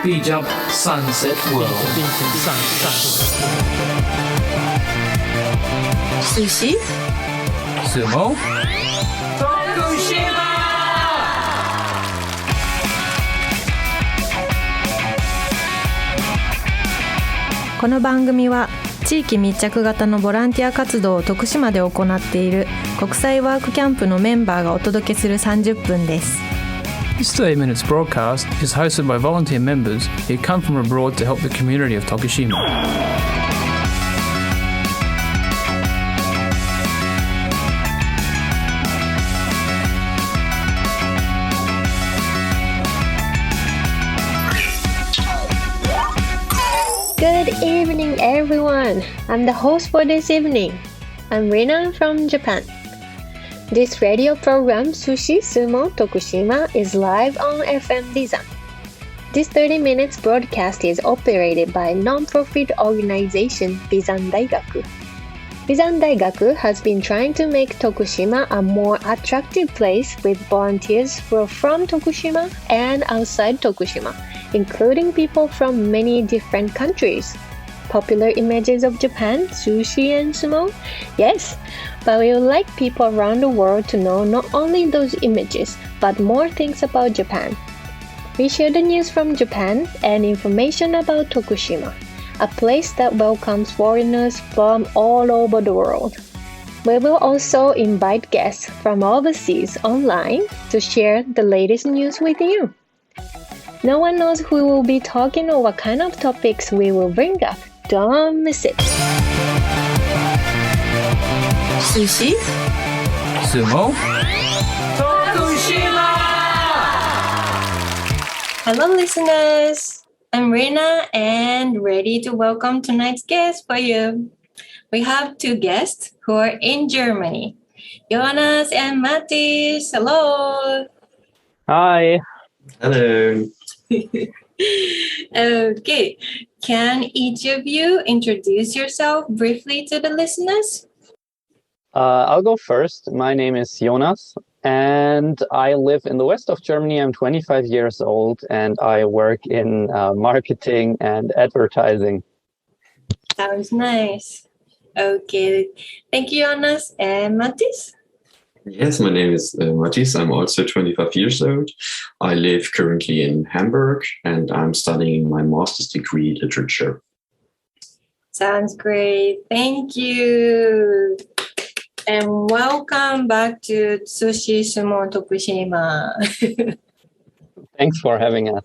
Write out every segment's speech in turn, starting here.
Beach Up Sunset World. Sushi, Sumo, Tokushima! この番組は地域密着型のボランティア活動を徳島で行っている国際ワークキャンプのメンバーがお届けする30分です。This 30 minutes broadcast is hosted by volunteer members who come from abroad to help the community of Tokushima. Good evening, everyone. I'm the host for this evening. I'm Rina from Japan. This radio program, Sushi, Sumo, Tokushima, is live on FM Bizan. This 30 minutes broadcast is operated by non-profit organization Bizan Daigaku. Bizan Daigaku has been trying to make Tokushima a more attractive place with volunteers from Tokushima and outside Tokushima, including people from many different countries. Popular images of Japan, sushi and sumo? Yes, but we would like people around the world to know not only those images, but more things about Japan. We share the news from Japan and information about Tokushima, a place that welcomes foreigners from all over the world. We will also invite guests from overseas online to share the latest news with you. No one knows who will be talking or what kind of topics we will bring up. Don't miss it. Sushi, Sumo, Tokushima! hello listeners. I'm Rina and ready to welcome tonight's guest for you. We have two guests who are in Germany, Jonas and Mattis. Hello. Hi. Hello. Okay, can each of you introduce yourself briefly to the listeners? I'll go first. My name is Jonas and I live in the west of Germany. I'm 25 years old and I work in marketing and advertising. Sounds nice. Okay, thank you, Jonas. And Mattis? Yes, my name is Matis. I'm also 25 years old. I live currently in Hamburg and I'm studying my master's degree literature. Sounds great. Thank you. And welcome back to Sushi Sumo Tokushima. Thanks for having us.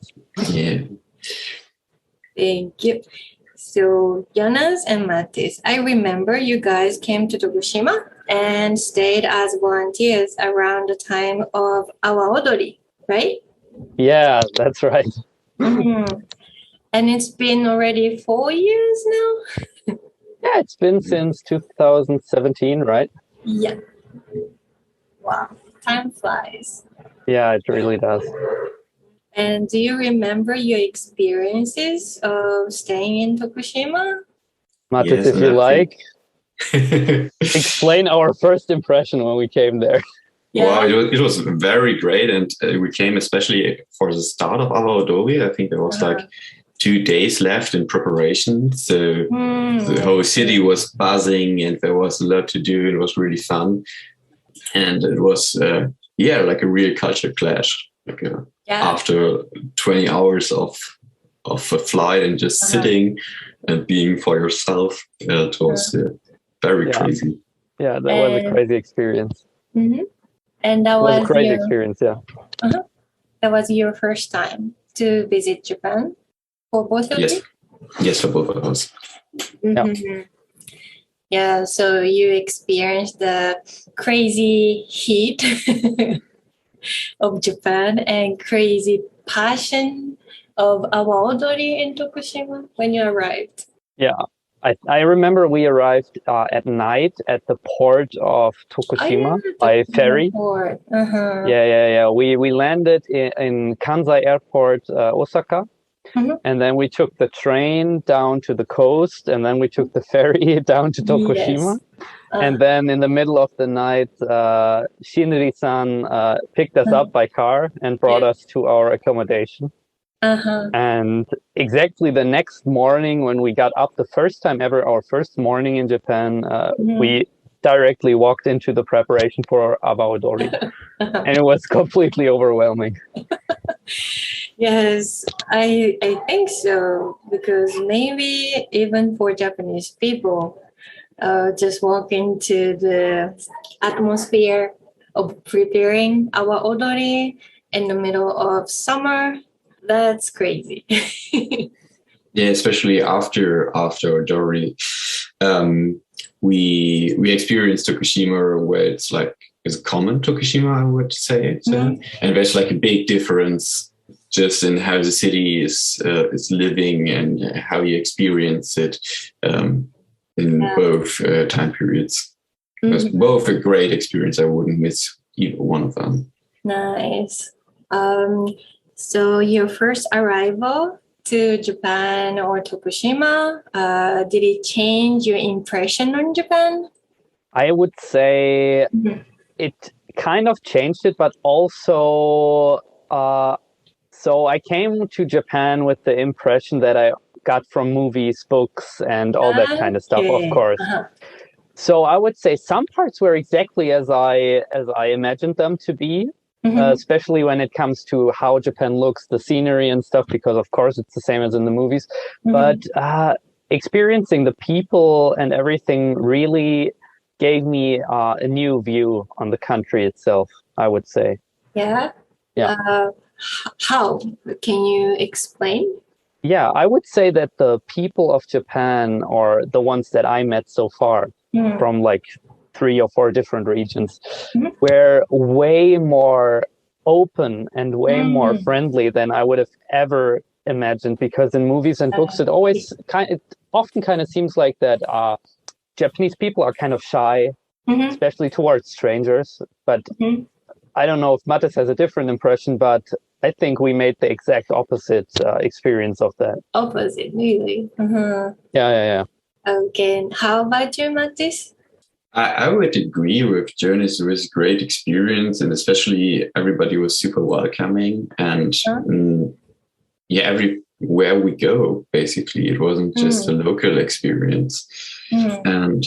Yeah. Thank you. So, Jonas and Mattis, I remember you guys came to Tokushima and stayed as volunteers around the time of Awa Odori, right? Yeah, that's right. Mm-hmm. And it's been already 4 years now? Yeah, it's been since 2017, right? Yeah. Wow, time flies. Yeah, it really does. And do you remember your experiences of staying in Tokushima? Matis, Yes, if you like, Wow, explain our first impression when we came there. Yeah. it was very great. And we came especially for the start of our Adobe. I think there was like 2 days left in preparation. So the whole city was buzzing and there was a lot to do. It was really fun. And it was, like a real culture clash. Like after 20 hours of a flight and just sitting and being for yourself, it was very crazy. Yeah, that was a crazy experience. Mm-hmm. And that was a crazy your, experience, yeah. That was your first time to visit Japan for both of you? Yes, for both of us. Mm-hmm. Yeah, so you experienced the crazy heat of Japan and crazy passion of Awa Odori in Tokushima when you arrived. Yeah, I remember we arrived at night at the port of Tokushima by ferry. Port. Yeah. We landed in Kansai Airport, Osaka. And then we took the train down to the coast, and then we took the ferry down to Tokushima. Yes. And then in the middle of the night, Shinri-san picked us up by car and brought us to our accommodation. And exactly the next morning when we got up, the first time ever, our first morning in Japan, we directly walked into the preparation for abaodori. And it was completely overwhelming. Yes, I think so, because maybe even for Japanese people, just walk into the atmosphere of preparing our odori in the middle of summer, that's crazy. Yeah, especially after Odori, we experienced Tokushima where it's like it's common Tokushima, I would say, and there's like a big difference just in how the city is living and how you experience it in both time periods. It was both a great experience. I wouldn't miss either one of them. Nice. So your first arrival to Japan or Tokushima, did it change your impression on Japan? I would say it kind of changed it, but also, so I came to Japan with the impression that I got from movies, books, and all that kind of stuff, of course. So I would say some parts were exactly as I imagined them to be. Especially when it comes to how Japan looks, the scenery and stuff, because of course it's the same as in the movies. But experiencing the people and everything really gave me a new view on the country itself, I would say. Yeah? How? Can you explain? Yeah, I would say that the people of Japan, or the ones that I met so far, from like 3 or 4 different regions, were way more open and way more friendly than I would have ever imagined. Because in movies and books, it often kind of seems like that Japanese people are kind of shy, especially towards strangers. But I don't know if Mattes has a different impression, but I think we made the exact opposite experience of that. Opposite, really? Yeah. Okay, and how about you, Mattes? I would agree with Jonas. It was a great experience, and especially everybody was super welcoming. And everywhere we go, basically, it wasn't just a local experience. And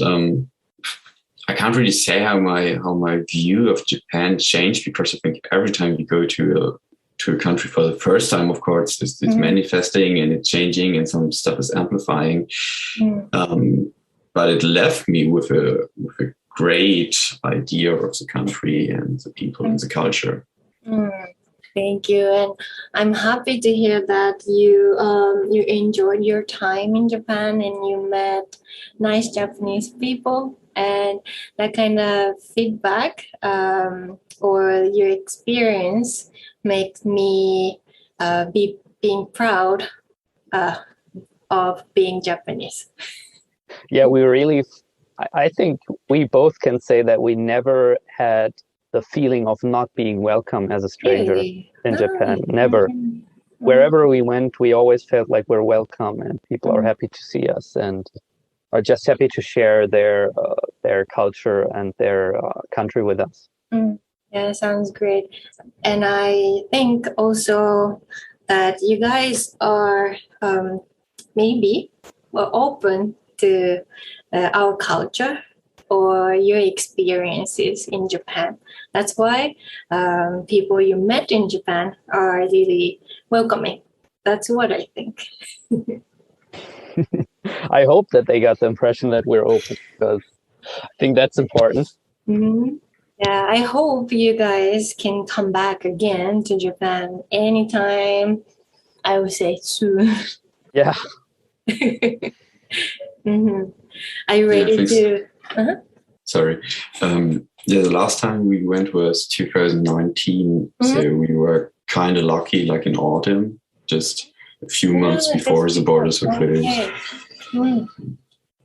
I can't really say how my view of Japan changed, because I think every time you go to a country for the first time, of course, it's manifesting and it's changing, and some stuff is amplifying. But it left me with a great idea of the country and the people and the culture. Thank you, and I'm happy to hear that you enjoyed your time in Japan and you met nice Japanese people, and that kind of feedback or your experience makes me being proud of being Japanese. Yeah, I think we both can say that we never had the feeling of not being welcome as a stranger in Japan. Never. Wherever we went, we always felt like we're welcome, and people are happy to see us and are just happy to share their culture and their country with us. Yeah, sounds great. And I think also that you guys are maybe open to our culture or your experiences in Japan. That's why people you met in Japan are really welcoming. That's what I think. I hope that they got the impression that we're open, because I think that's important. Yeah, I hope you guys can come back again to Japan anytime. I would say soon. Yeah. Are you ready to? Sorry. The last time we went was 2019, so we were kind of lucky, like in autumn, just a few months before the borders were closed.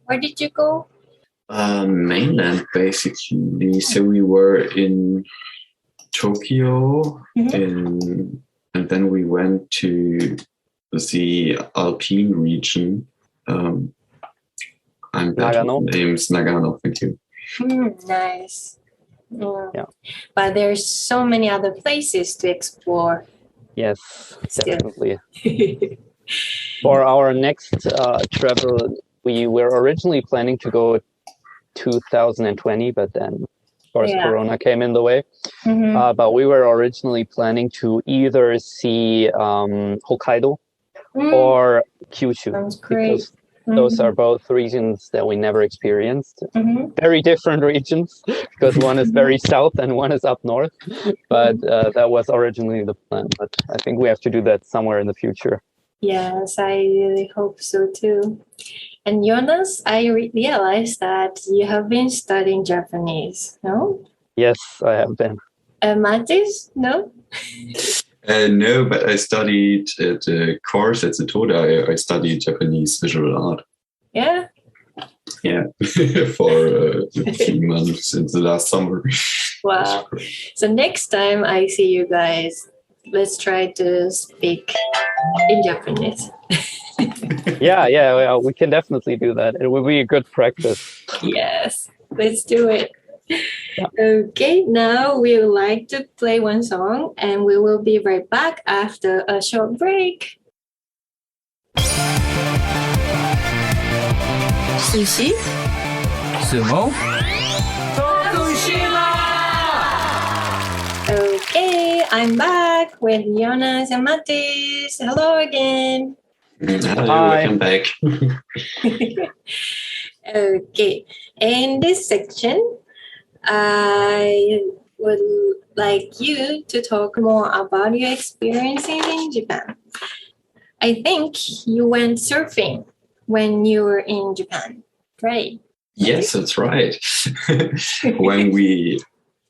Where did you go? Mainland, basically. So we were in Tokyo, and then we went to the Alpine region. I'm bad Nagano. with names. Nagano, thank you. Nice. Yeah. But there's so many other places to explore. Yes, Still. definitely. For our next travel, we were originally planning to go 2020, but then, of course, Corona came in the way. But we were originally planning to either see Hokkaido or Kyushu. Sounds great. Because those are both regions that we never experienced. Very different regions, because one is very south and one is up north. But that was originally the plan. But I think we have to do that somewhere in the future. Yes, I really hope so too. And Jonas, I realized that you have been studying Japanese, no? Yes, I have been. Matis, no? No, but I studied at a course at Toda. I studied Japanese visual art. Yeah. Yeah, for a few months in the last summer. Wow. So next time I see you guys, let's try to speak in Japanese. Yeah, we can definitely do that. It will be a good practice. Yes, let's do it. Yeah. Okay, now we would like to play one song and we will be right back after a short break. Sushi, Sumo, Tokushima! Okay, I'm back with Jonas and Matis. Hello again. Hello, Hi. welcome back. Okay, in this section, I would like you to talk more about your experiences in Japan. I think you went surfing when you were in Japan, right? Yes, that's right. When we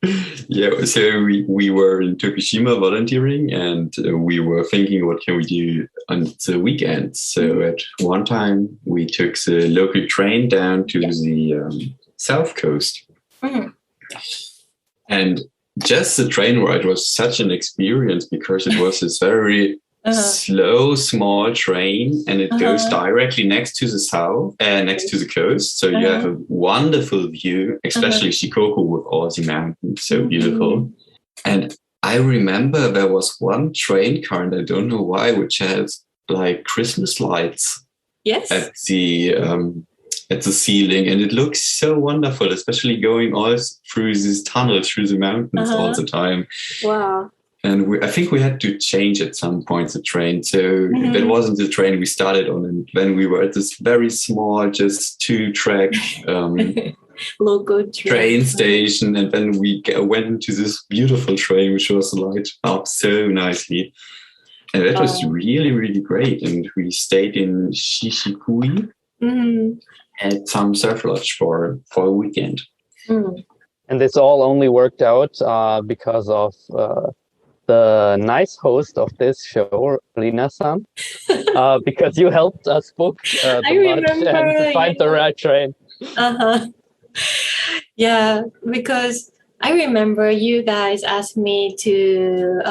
were in Tokushima volunteering, and we were thinking, what can we do on the weekends? So at one time, we took the local train down to the south coast. And just the train ride was such an experience, because it was this very slow, small train, and it goes directly next to the coast. So you have a wonderful view, especially Shikoku with all the mountains, so beautiful. And I remember there was one train car, and I don't know why, which had like Christmas lights at the ceiling, and it looks so wonderful, especially going all through this tunnel through the mountains all the time. Wow. And I think we had to change at some point the train. So that wasn't the train we started on. And then we were at this very small, just 2-track local train station. And then we went into this beautiful train, which was lighted up so nicely. And that was really, really great. And we stayed in Shishikui at some surf lodge for a weekend. And this all only worked out because of the nice host of this show, Rina-san, because you helped us book the lodge and find the right train. Yeah, because I remember you guys asked me to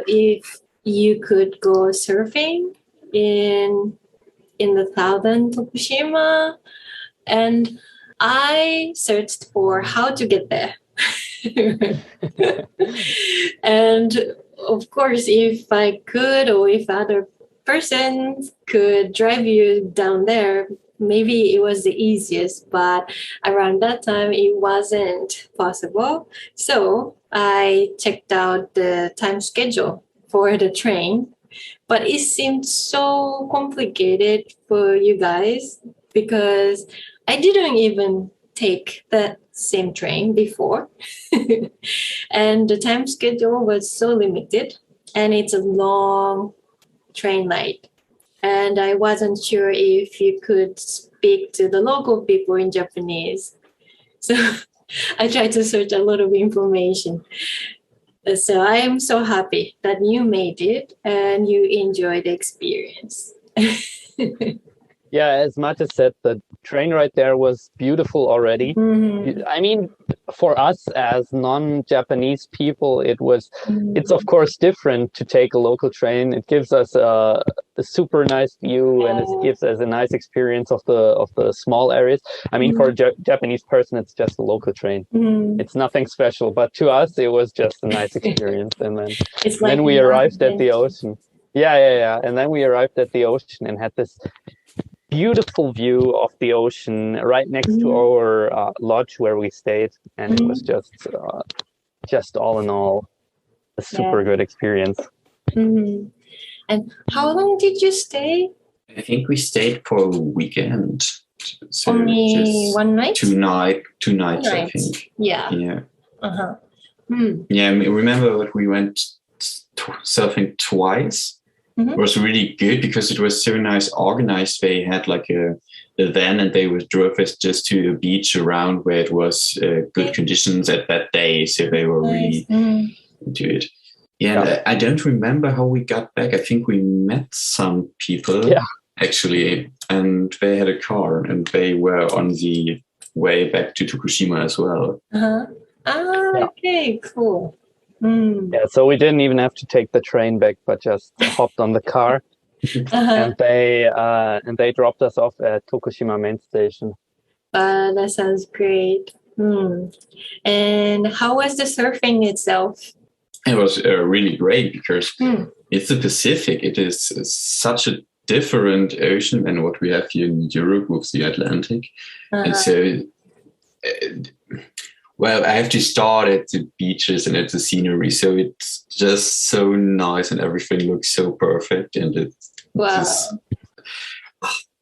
if you could go surfing in the southern Tokushima, and I searched for how to get there. And of course, if I could, or if other persons could drive you down there, maybe it was the easiest, but around that time it wasn't possible. So I checked out the time schedule for the train, but it seemed so complicated for you guys because I didn't even take that same train before. And the time schedule was so limited, and it's a long train ride. And I wasn't sure if you could speak to the local people in Japanese. So I tried to search a lot of information. So I am so happy that you made it and you enjoyed the experience. Yeah, as Mate said, the train ride there was beautiful already. I mean, for us as non-Japanese people, it's of course different to take a local train. It gives us a super nice view, and it gives us a nice experience of the small areas. I mean, for a Japanese person, it's just a local train. It's nothing special, but to us, it was just a nice experience. And then we arrived at the ocean. Yeah. And then we arrived at the ocean and had this beautiful view of the ocean right next to our lodge where we stayed, and it was just all in all a super good experience. And how long did you stay? I think we stayed for a weekend. So only just one night? Two nights, I think. Yeah. Yeah. Yeah, I remember that we went surfing twice. It was really good because it was so nice organized. They had like a van, and they drove us just to a beach around where it was good conditions at that day. So they were really into it. Yeah, and I don't remember how we got back. I think we met some people actually, and they had a car, and they were on the way back to Tokushima as well. Okay, cool. Yeah, so we didn't even have to take the train back, but just hopped on the car, and they dropped us off at Tokushima main station. That sounds great. And how was the surfing itself? It was really great because it's the Pacific. It is such a different ocean than what we have here in Europe with the Atlantic, and so. Well, I have to start at the beaches and at the scenery. So it's just so nice and everything looks so perfect. And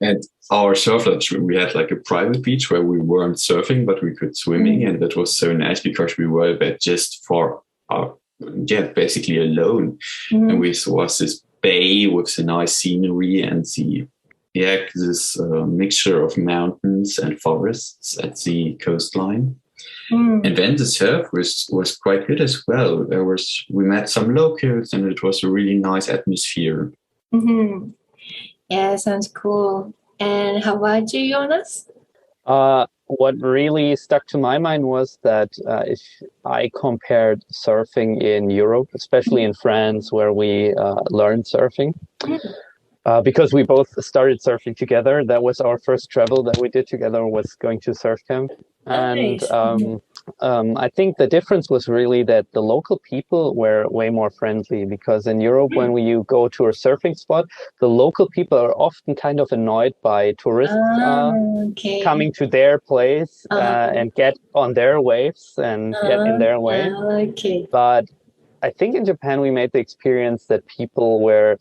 and our surf lodge, we had like a private beach where we weren't surfing, but we could swimming. And that was so nice because we were there just for basically alone. And we was this bay with the nice scenery and this mixture of mountains and forests at the coastline. And then the surf was quite good as well. We met some locals, and it was a really nice atmosphere. Yeah, sounds cool. And how about you, Jonas? What really stuck to my mind was that if I compared surfing in Europe, especially in France, where we learned surfing, because we both started surfing together. That was our first travel that we did together, was going to surf camp. And I think the difference was really that the local people were way more friendly, because in Europe, when you go to a surfing spot, the local people are often kind of annoyed by tourists coming to their place and get on their waves and get in their way. But I think in Japan, we made the experience that people were,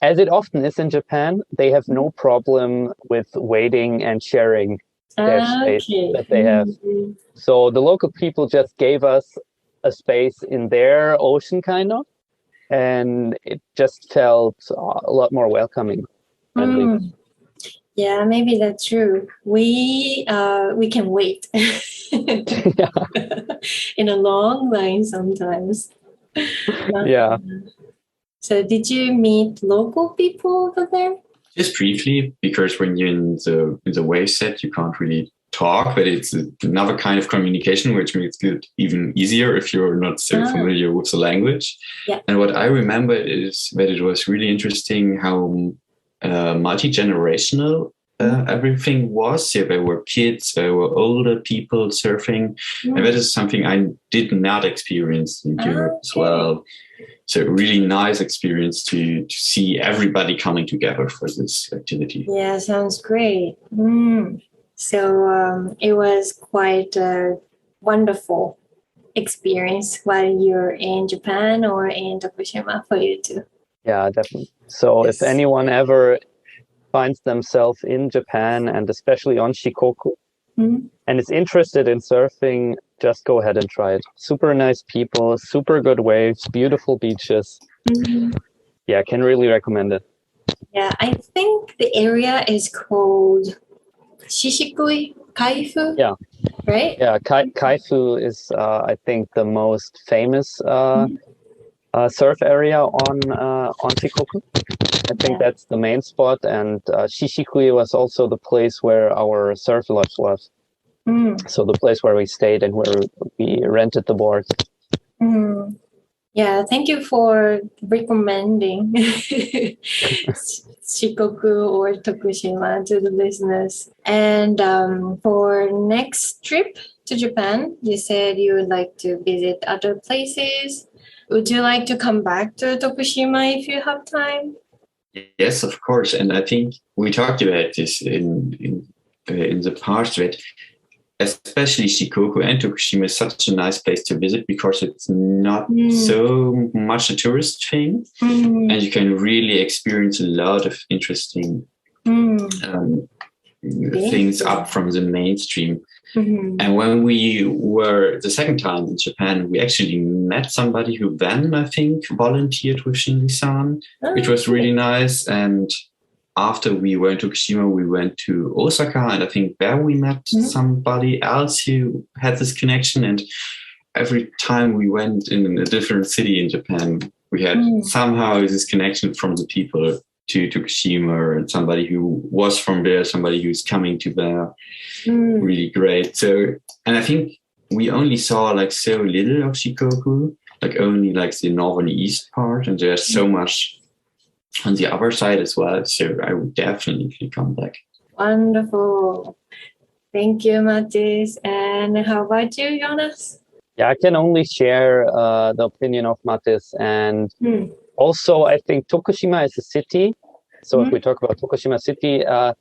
as it often is in Japan, they have no problem with waiting and sharing their space that they have. So the local people just gave us a space in their ocean, kind of, and it just felt a lot more welcoming. Yeah, maybe that's true. We can wait in a long line sometimes. Yeah. So did you meet local people over there? Just briefly, because when you're in the wave set, you can't really talk, but it's another kind of communication, which makes it even easier if you're not so familiar with the language. And what I remember is that it was really interesting how multi-generational everything was. Yeah, there were kids, there were older people surfing, and that is something I did not experience in Europe as well. So really nice experience to see everybody coming together for this activity. Yeah, sounds great. So it was quite a wonderful experience while you're in Japan or in Tokushima for you too. Yeah, definitely. So if anyone ever finds themselves in Japan, and especially on Shikoku, and is interested in surfing, just go ahead and try it. Super nice people, super good waves, beautiful beaches. Yeah, can really recommend it. Yeah, I think the area is called Shishikui Kaifu. Yeah. Right? Yeah, Kaifu is, I think, the most famous surf area on Shikoku. I think that's the main spot, and Shishikui was also the place where our surf lodge was. So the place where we stayed and where we rented the boards. Yeah, thank you for recommending Shikoku or Tokushima to the listeners. And for next trip to Japan, you said you would like to visit other places. Would you like to come back to Tokushima if you have time? Yes, of course. And I think we talked about this in the past, right? Especially Shikoku and Tokushima is such a nice place to visit because it's not so much a tourist thing, and you can really experience a lot of interesting things up from the mainstream. And when we were the second time in Japan, we actually met somebody who then, I think, volunteered with Shinri-san, which was really nice. And after we were in Tokushima, we went to Osaka, and I think there we met somebody else who had this connection. And every time we went in a different city in Japan, we had somehow this connection from the people to Tokushima, and somebody who was from there, somebody who's coming to there. Really great. So, and I think we only saw like so little of Shikoku, like only like the northern east part, and there's so much on the other side as well. So I would definitely come back. Wonderful. Thank you, Matis. And how about you, Jonas? Yeah, I can only share the opinion of Matis. And also, I think Tokushima is a city. So if we talk about Tokushima city, I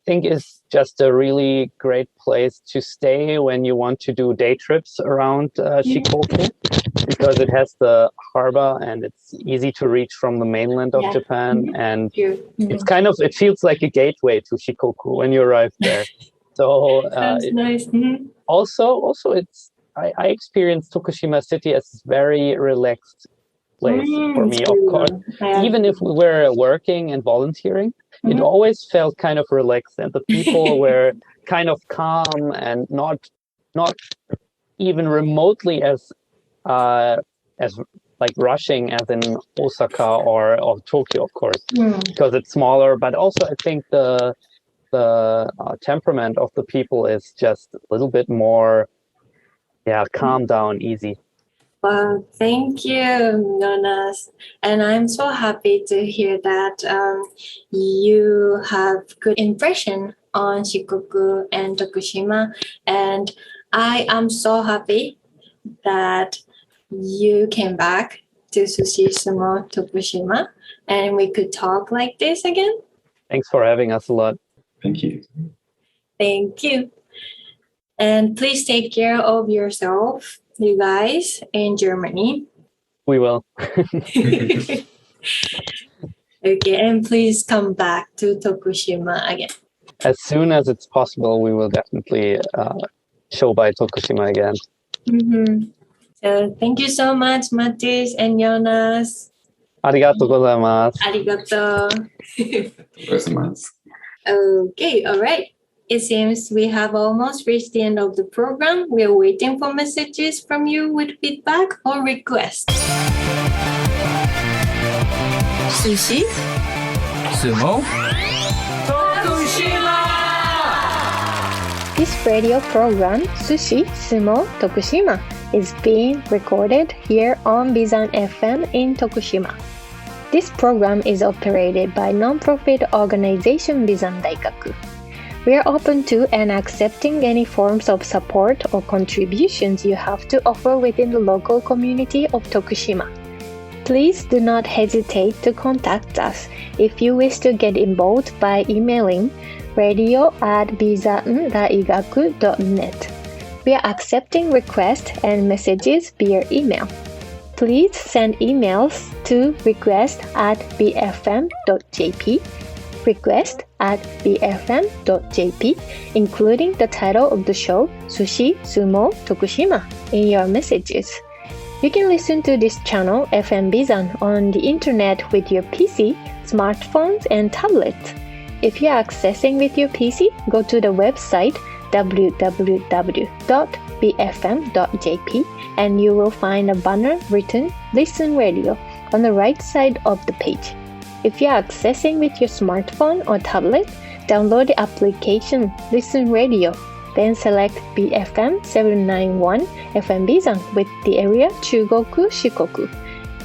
think is just a really great place to stay when you want to do day trips around Shikoku, because it has the harbor and it's easy to reach from the mainland of Japan, and it's kind of, it feels like a gateway to Shikoku when you arrive there. So that's nice. Also it's I experienced Tokushima city as a very relaxed place for me, of course. Even if we were working and volunteering, it always felt kind of relaxed, and the people were kind of calm and not even remotely as like rushing as in Osaka or Tokyo, of course, because it's smaller. But also, I think the temperament of the people is just a little bit more, calm down, easy. Well, thank you, Jonas. And I'm so happy to hear that you have good impression on Shikoku and Tokushima. And I am so happy that you came back to Sushi, Sumo, Tokushima, and we could talk like this again. Thanks for having us a lot. Thank you. Thank you. And please take care of yourself, you guys, in Germany. We will. Okay, and please come back to Tokushima again. As soon as it's possible, we will definitely show by Tokushima again. So thank you so much, Matis and Jonas. Arigatou gozaimasu. Arigato. Gozaimasu. Okay, all right. It seems we have almost reached the end of the program. We are waiting for messages from you with feedback or requests. Sushi, Sumo, Tokushima! This radio program, Sushi, Sumo, Tokushima, is being recorded here on Bizan FM in Tokushima. This program is operated by non-profit organization Bizan Daikaku. We are open to and accepting any forms of support or contributions you have to offer within the local community of Tokushima. Please do not hesitate to contact us if you wish to get involved by emailing radio@bizan-daigaku.net. We are accepting requests and messages via email. Please send emails to request@bfm.jp, request@bfm.jp, including the title of the show, Sushi, Sumo, Tokushima, in your messages. You can listen to this channel, FM Bizan, on the internet with your PC, smartphones, and tablets. If you are accessing with your PC, go to the website www.bizan.fm bfm.jp and you will find a banner written Listen Radio on the right side of the page. If you are accessing with your smartphone or tablet, download the application Listen Radio, then select BFM 791 FM Bizan with the area Chugoku Shikoku.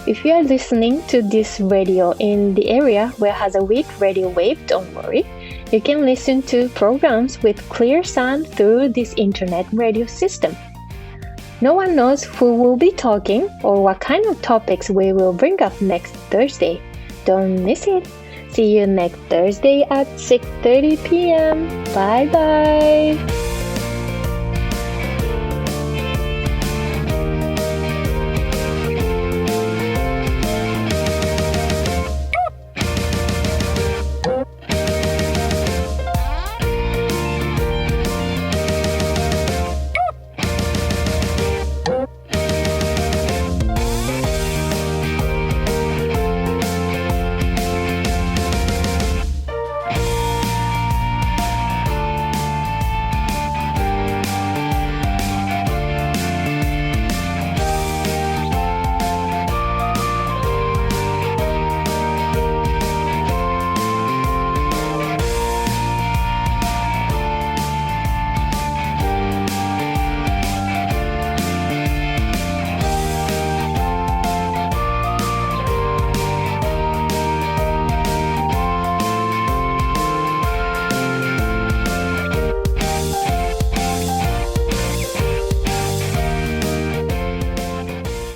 If you are listening to this radio in the area where has a weak radio wave, don't worry. You can listen to programs with clear sound through this internet radio system. No one knows who will be talking or what kind of topics we will bring up next Thursday. Don't miss it. See you next Thursday at 6:30 p.m. Bye bye.